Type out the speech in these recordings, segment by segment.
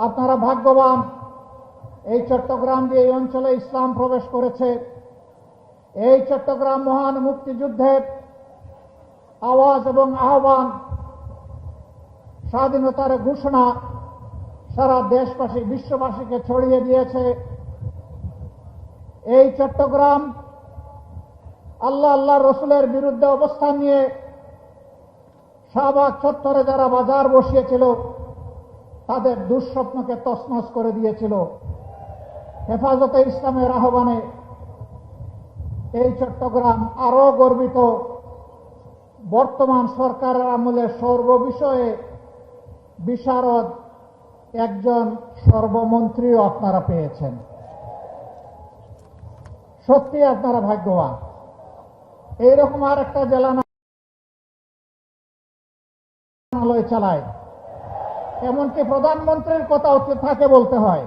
আপনারা ভাগ্যবান, এই চট্টগ্রাম দিয়ে এই অঞ্চলে ইসলাম প্রবেশ করেছে। এই চট্টগ্রাম মহান মুক্তিযুদ্ধের আওয়াজ এবং আহ্বান, স্বাধীনতার ঘোষণা সারা দেশবাসী বিশ্ববাসীকে ছড়িয়ে দিয়েছে। এই চট্টগ্রাম আল্লাহ রসুলের বিরুদ্ধে অবস্থান নিয়ে শাহবাগ চত্বরে যারা বাজার বসিয়েছিল তাদের দুঃস্বপ্নকে তছনছ করে দিয়েছিল। হেফাজতে ইসলামের আহ্বানে এই চট্টগ্রাম আরো গর্বিত। বর্তমান সরকারের আমলে সর্ববিষয়ে বিশারদ একজন সর্বমন্ত্রীও আপনারা পেয়েছেন। সত্যি আপনারা ভাগ্যবান। এইরকম আর একটা জেলা নালয় চালায়, এমনকি প্রধানমন্ত্রীর কথা থাকে বলতে হয়।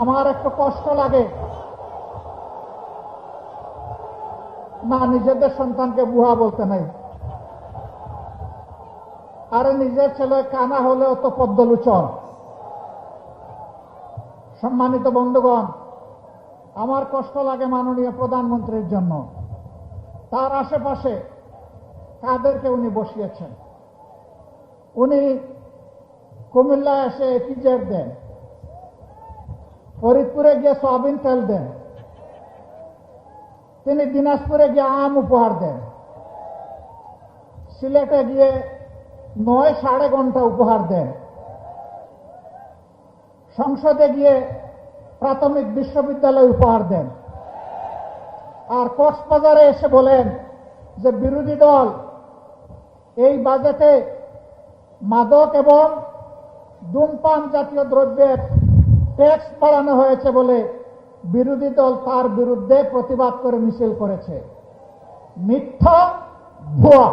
আমার একটু কষ্ট লাগে না, নিজেদের সন্তানকে বুহা বলতে নাই, আরে নিজের ছেলে কানা হলেও তো পদ্মলোচন। সম্মানিত বন্ধুগণ, আমার কষ্ট লাগে মাননীয় প্রধানমন্ত্রীর জন্য। তার আশেপাশে কাদেরকে উনি বসিয়েছেন? উনি কুমিল্লা এসে পিজের দেন, ফরিদপুরে গিয়ে সয়াবিন তেল দেন, তিনি দিনাজপুরে গিয়ে আম উপহার দেন, সিলেটে গিয়ে 9.5 ঘন্টা উপহার দেন, সংসদে গিয়ে প্রাথমিক বিশ্ববিদ্যালয় উপহার দেন, আর কক্সবাজারে এসে বলেন যে বিরোধী দল এই বাজেটে মাদক এবং ধূমপান জাতীয় দ্রব্যের ট্যাক্স বাড়ানো হয়েছে বলে বিরোধী দল তার বিরুদ্ধে প্রতিবাদ করে মিছিল করেছে। মিথ্যা, ভুয়া।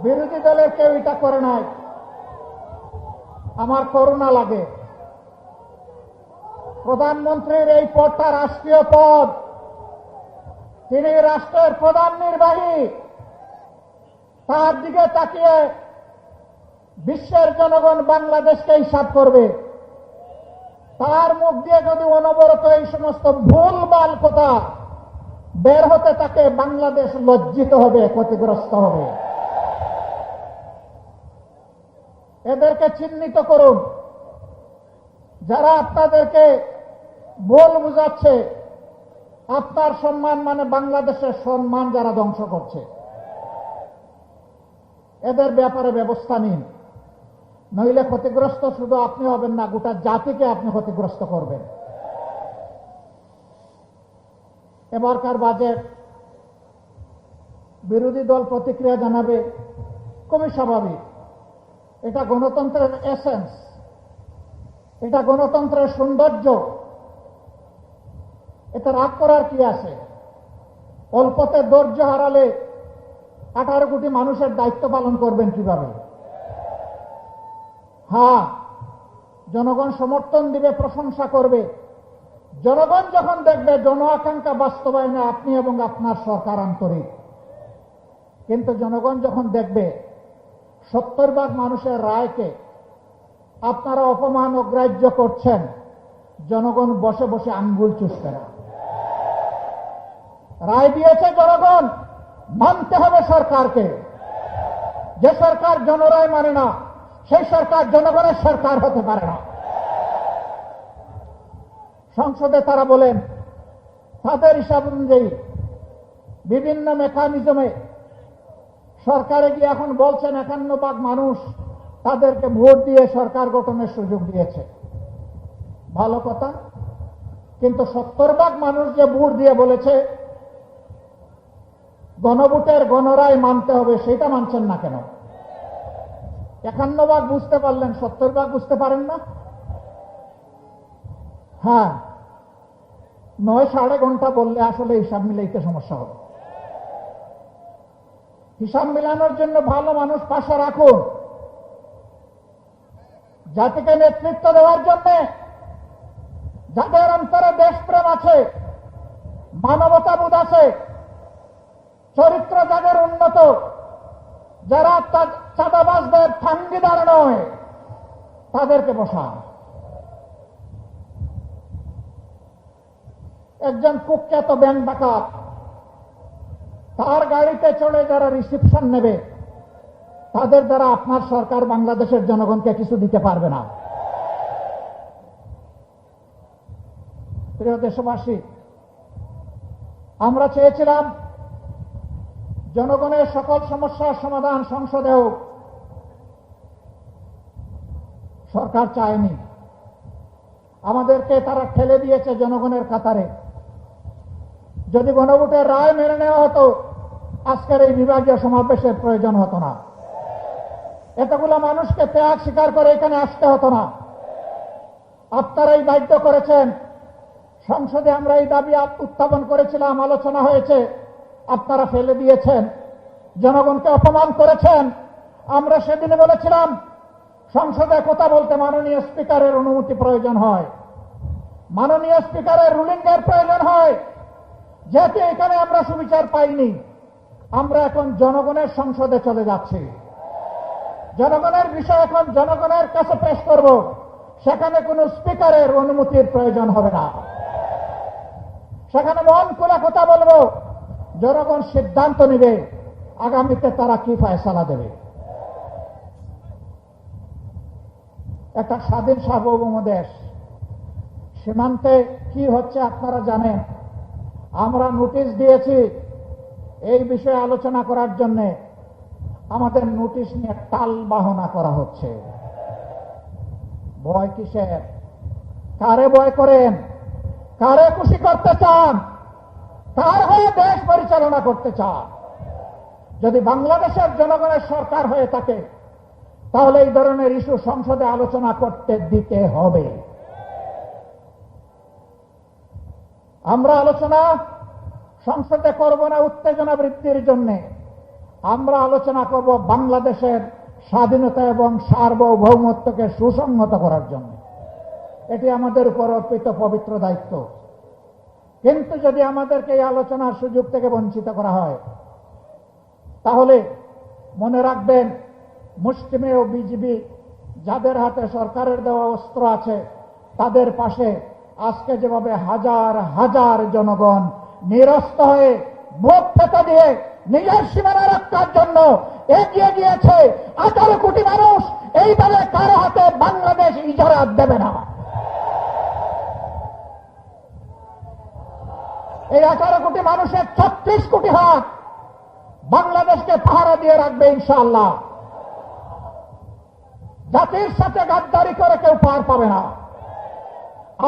বিরোধী দলের কেউ এটা করে নাই। আমার করুণা লাগে। প্রধানমন্ত্রীর এই পদটা রাষ্ট্রীয় পদ, তিনি রাষ্ট্রের প্রধান নির্বাহী। তার দিকে তাকিয়ে বিশ্বের জনগণ বাংলাদেশকে হিসাব করবে। তার মুখ দিয়ে যদি অনবরত এই সমস্ত ভুলভাল কথা বের হতে থাকে, বাংলাদেশ লজ্জিত হবে, ক্ষতিগ্রস্ত হবে। এদেরকে চিহ্নিত করুন। যারা আপনাদেরকে ভুল বুঝাচ্ছে, আপনার সম্মান মানে বাংলাদেশের সম্মান যারা ধ্বংস করছে, এদের ব্যাপারে ব্যবস্থা নিন। নইলে ক্ষতিগ্রস্ত শুধু আপনি হবেন না, গোটা জাতিকে আপনি ক্ষতিগ্রস্ত করবেন। এবারকার বাজেট বিরোধী দল প্রতিক্রিয়া জানাবে, খুবই স্বাভাবিক। এটা গণতন্ত্রের এসেন্স, এটা গণতন্ত্রের সৌন্দর্য। এতে রাগ করার কি আছে? অল্পতে ধৈর্য হারালে 18 কোটি মানুষের দায়িত্ব পালন করবেন কিভাবে? হ্যাঁ, জনগণ সমর্থন দিবে, প্রশংসা করবে। জনগণ যখন দেখবে জন আকাঙ্ক্ষা বাস্তবায়নে আপনি এবং আপনার সরকার আন্তরিক। কিন্তু জনগণ যখন দেখবে 70% মানুষের রায়কে আপনারা অপমান অগ্রাহ্য করছেন, জনগণ বসে বসে আঙ্গুল চুষবে না। রায় দিয়েছে জনগণ, মানতে হবে সরকারকে। যে সরকার জনরায় মানে না, সেই সরকার জনগণের সরকার হতে পারে না। সংসদে তারা বলেন তাদের হিসাব অনুযায়ী বিভিন্ন মেকানিজমে সরকারে গিয়ে এখন বলছেন 51% মানুষ তাদেরকে ভোট দিয়ে সরকার গঠনের সুযোগ দিয়েছে। ভালো কথা, কিন্তু 70% মানুষ যে ভোট দিয়ে বলেছে গণভোটের গণরায় মানতে হবে, সেটা মানছেন না কেন? 51% বুঝতে পারলেন, 70% বুঝতে পারেন না? হ্যাঁ, 9.5 ঘন্টা বললে আসলে হিসাব মিলাইতে সমস্যা হবে। হিসাব মিলানোর জন্য ভালো মানুষ পাশে রাখুন, জাতিকে নেতৃত্ব দেওয়ার জন্য, যাদের অন্তরে দেশপ্রেম আছে, মানবতাবোধ আছে, চরিত্র যাদের উন্নত, যারা চাঁদাবাজদের ঠাঙ্গিদার নয়, তাদেরকে বসান। একজন কুখ্যাত ব্যাংক ডাকাত, তার গাড়িতে চড়ে যারা রিসিপশন নেবে, তাদের দ্বারা আপনার সরকার বাংলাদেশের জনগণকে কিছু দিতে পারবে না। প্রিয় দেশবাসী, আমরা চেয়েছিলাম জনগণের সকল সমস্যার সমাধান সংসদে হোক, সরকার চায়নি। আমাদেরকে তারা ঠেলে দিয়েছে জনগণের কাতারে। যদি গণভোটের রায় মেনে নেওয়া হতো, আজকের এই বিভাগীয় সমাবেশের প্রয়োজন হতো না, এতগুলো মানুষকে ত্যাগ স্বীকার করে এখানে আসতে হতো না। আপনারাই বাধ্য করেছেন। সংসদে আমরা এই দাবি উত্থাপন করেছিলাম, আলোচনা হয়েছে, আপনারা ফেলে দিয়েছেন, জনগণকে অপমান করেছেন। আমরা সেদিনে বলেছিলাম সংসদে কথা বলতে মাননীয় স্পিকারের অনুমতি প্রয়োজন হয়, মাননীয় স্পিকারের রুলিং এর প্রয়োজন হয়। যেহেতু এখানে আমরা সুবিচার পাইনি, আমরা এখন জনগণের সংসদে চলে যাচ্ছি। জনগণের বিষয় এখন জনগণের কাছে পেশ করব, সেখানে কোনো স্পিকারের অনুমতির প্রয়োজন হবে না। সেখানে মন খোলা কথা বলবো, জনগণ সিদ্ধান্ত নেবে আগামীতে তারা কি ফয়সালা দেবে। একটা স্বাধীন সার্বভৌম দেশ, সীমান্তে কি হচ্ছে আপনারা জানেন। আমরা নোটিশ দিয়েছি এই বিষয়ে আলোচনা করার জন্য, আমাদের নোটিশ নিয়ে টাল বাহনা করা হচ্ছে। ভয় কিসের? কারে ভয় করেন? কারে খুশি করতে চান? কার হয়ে দেশ পরিচালনা করতে চান? যদি বাংলাদেশের জনগণের সরকার হয়ে থাকে, তাহলে এই ধরনের ইস্যু সংসদে আলোচনা করতে দিতে হবে। আমরা আলোচনা সংসদে করব না উত্তেজনা বৃদ্ধির জন্য, আমরা আলোচনা করব বাংলাদেশের স্বাধীনতা এবং সার্বভৌমত্বকে সুসংহত করার জন্য। এটি আমাদের উপর অর্পিত পবিত্র দায়িত্ব। কিন্তু যদি আমাদেরকে এই আলোচনার সুযোগ থেকে বঞ্চিত করা হয়, তাহলে মনে রাখবেন মুসলিমে ও বিজিবি যাদের হাতে সরকারের দেওয়া অস্ত্র আছে, তাদের পাশে আজকে যেভাবে হাজার হাজার জনগণ নিরস্ত্র হয়ে মুখ পেতে দিয়ে নিজের সীমানা রক্ষার জন্য এগিয়ে গিয়েছে, 18 কোটি মানুষ এইভাবে কারো হাতে বাংলাদেশ ইজারা দেবে না। এই 18 কোটি মানুষের 36 কোটি হাত বাংলাদেশকে পাহারা দিয়ে রাখবে ইনশাআল্লাহ। জাতির সাথে গাদ্দারি করে কেউ পার পাবে না।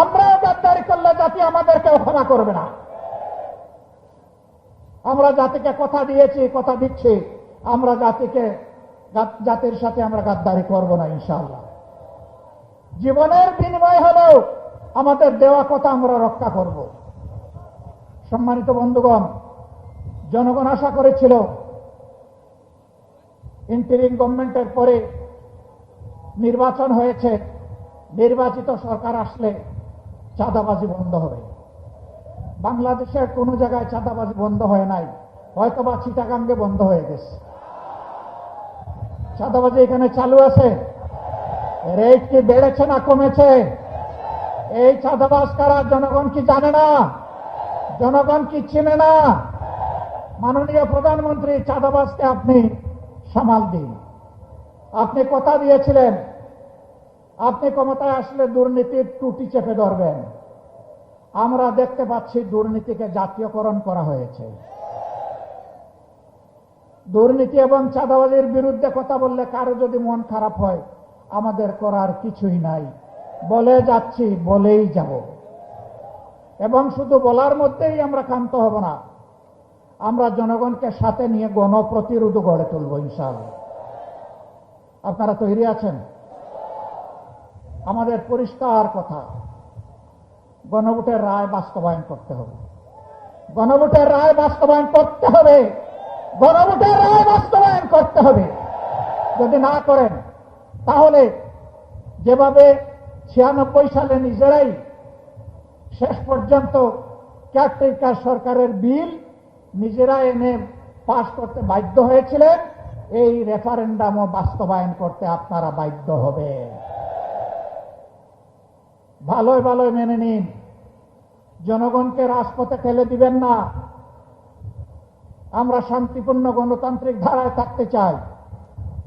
আমরাও গাদ্দারি করলে জাতি আমাদেরকেও ক্ষমা করবে না। আমরা জাতিকে কথা দিয়েছি, কথা দিচ্ছি, আমরা জাতির সাথে আমরা গাদ্দারি করব না ইনশাআল্লাহ। জীবনের বিনিময় হলেও আমাদের দেওয়া কথা আমরা রক্ষা করব। সম্মানিত বন্ধুগণ, জনগণ আশা করেছিল ইন্টারিম গভর্নমেন্টের পরে নির্বাচন হয়েছে, নির্বাচিত সরকার আসলে চাঁদাবাজি বন্ধ হবে। বাংলাদেশের কোন জায়গায় চাঁদাবাজি বন্ধ হয় নাই, হয়তোবা চিটাগাঙ্গে বন্ধ হয়ে গেছে। চাঁদাবাজি এখানে চালু আছে। রেট কি বেড়েছে না কমেছে? এই চাঁদাবাজ কারা জনগণ কি জানে না? জনগণ কি চিনে না? মাননীয় প্রধানমন্ত্রী, চাঁদাবাজকে আপনি সামাল দিন। আপনি কথা দিয়েছিলেন আপনি ক্ষমতায় আসলে দুর্নীতির টুটি চেপে ধরবেন। আমরা দেখতে পাচ্ছি দুর্নীতিকে জাতীয়করণ করা হয়েছে। দুর্নীতি এবং চাঁদাবাজির বিরুদ্ধে কথা বললে কারো যদি মন খারাপ হয়, আমাদের করার কিছুই নাই, বলে যাচ্ছি, বলেই যাব। এবং শুধু বলার মধ্যেই আমরা ক্ষান্ত হব না, আমরা জনগণকে সাথে নিয়ে গণপ্রতিরোধ গড়ে তুলব ইনশাআল্লাহ। আপনারা তৈরি আছেন? আমাদের পরিষ্কার কথা, গণভোটের রায় বাস্তবায়ন করতে হবে। গণভোটের রায় বাস্তবায়ন করতে হবে। গণভোটের রায় বাস্তবায়ন করতে হবে। যদি না করেন, তাহলে যেভাবে 96 সালে নিজেরাই শেষ পর্যন্ত কেয়ারটেকার সরকারের বিল নিজেরা এনে পাশ করতে বাধ্য হয়েছিলেন, এই রেফারেন্ডামও বাস্তবায়ন করতে আপনারা বাধ্য হবে। ভালোই ভালোই মেনে নিন, জনগণকে রাজপথে ফেলে দিবেন না। আমরা শান্তিপূর্ণ গণতান্ত্রিক ধারায় থাকতে চাই,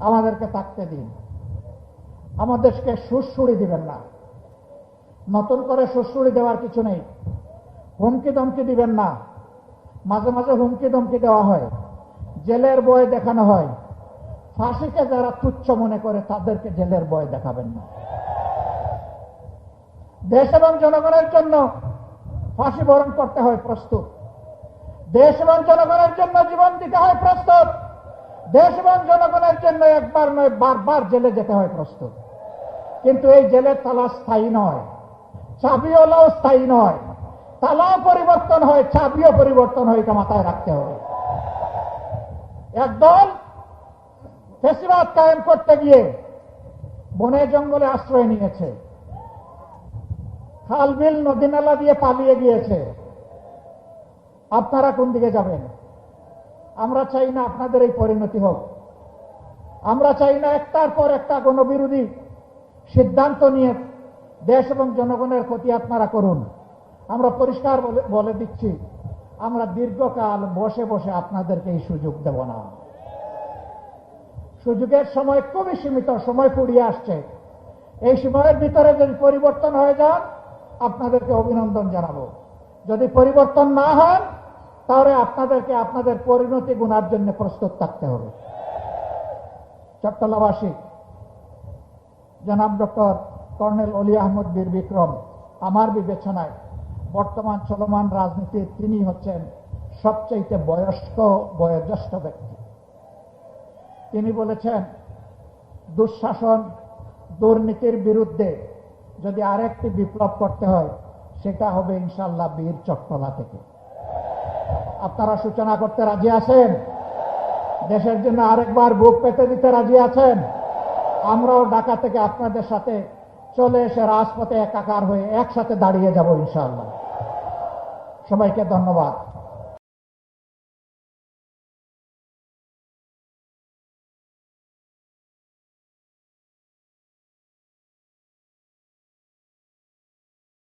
আমাদেরকে থাকতে দিন। আমাদেরকে সুড়সুড়ি দিবেন না, নতুন করে সুড়সুড়ি দেওয়ার কিছু নেই। হুমকি ধমকি দিবেন না, মাঝে মাঝে হুমকি ধমকি দেওয়া হয়, জেলের ভয় দেখানো হয়। ফাঁসিকে যারা তুচ্ছ মনে করে তাদেরকে জেলের ভয় দেখাবেন না। দেশ এবং জনগণের জন্য ফাঁসি বরণ করতে হয় প্রস্তুত, দেশ এবং জনগণের জন্য জীবন দিতে হয় প্রস্তুত, দেশ এবং জনগণের জন্য একবার নয় বারবার জেলে যেতে হয় প্রস্তুত। কিন্তু এই জেলের তালা স্থায়ী নয়, চাবিওয়ালাও স্থায়ী নয়। তালাও পরিবর্তন হয়, চাবিও পরিবর্তন হয়, এটা মাথায় রাখতে হবে। একদল ফ্যাসিবাদ কায়েম করতে গিয়ে বনে জঙ্গলে আশ্রয় নিয়েছে, খাল বিল নদী নালা দিয়ে পালিয়ে গিয়েছে। আপনারা কোন দিকে যাবেন? আমরা চাই না আপনাদের এই পরিণতি হোক। আমরা চাই না একটার পর একটা গণবিরোধী সিদ্ধান্ত নিয়ে দেশ এবং জনগণের ক্ষতি আপনারা করুন। আমরা পরিষ্কার বলে দিচ্ছি, আমরা দীর্ঘকাল বসে বসে আপনাদেরকে এই সুযোগ দেব না। সুযোগের সময় খুবই সীমিত, সময় ফুরিয়ে আসছে। এই সময়ের ভিতরে যদি পরিবর্তন হয়ে যান, আপনাদেরকে অভিনন্দন জানাবো। যদি পরিবর্তন না হন, তাহলে আপনাদেরকে আপনাদের পরিণতি গুণার জন্য প্রস্তুত থাকতে হবে। চট্টলাবাসী জনাব ডক্টর কর্নেল অলি আহমদ বীর বিক্রম আমার বিবেচনায় বর্তমান চলমান রাজনীতির তিনি হচ্ছেন সবচেয়ে বয়োজ্যেষ্ঠ ব্যক্তি। তিনি বলেছেন, দুঃশাসন দুর্নীতির বিরুদ্ধে যদি আরেকটি বিপ্লব করতে হয়, সেটা হবে ইনশাআল্লাহ বীর চট্টলা থেকে। আপনারা সূচনা করতে রাজি আছেন? দেশের জন্য আরেকবার বুক পেতে দিতে রাজি আছেন? আমরাও ঢাকা থেকে আপনাদের সাথে চলে এসে রাজপথে একাকার হয়ে একসাথে দাঁড়িয়ে যাব ইনশাআল্লাহ। সবাইকে ধন্যবাদ।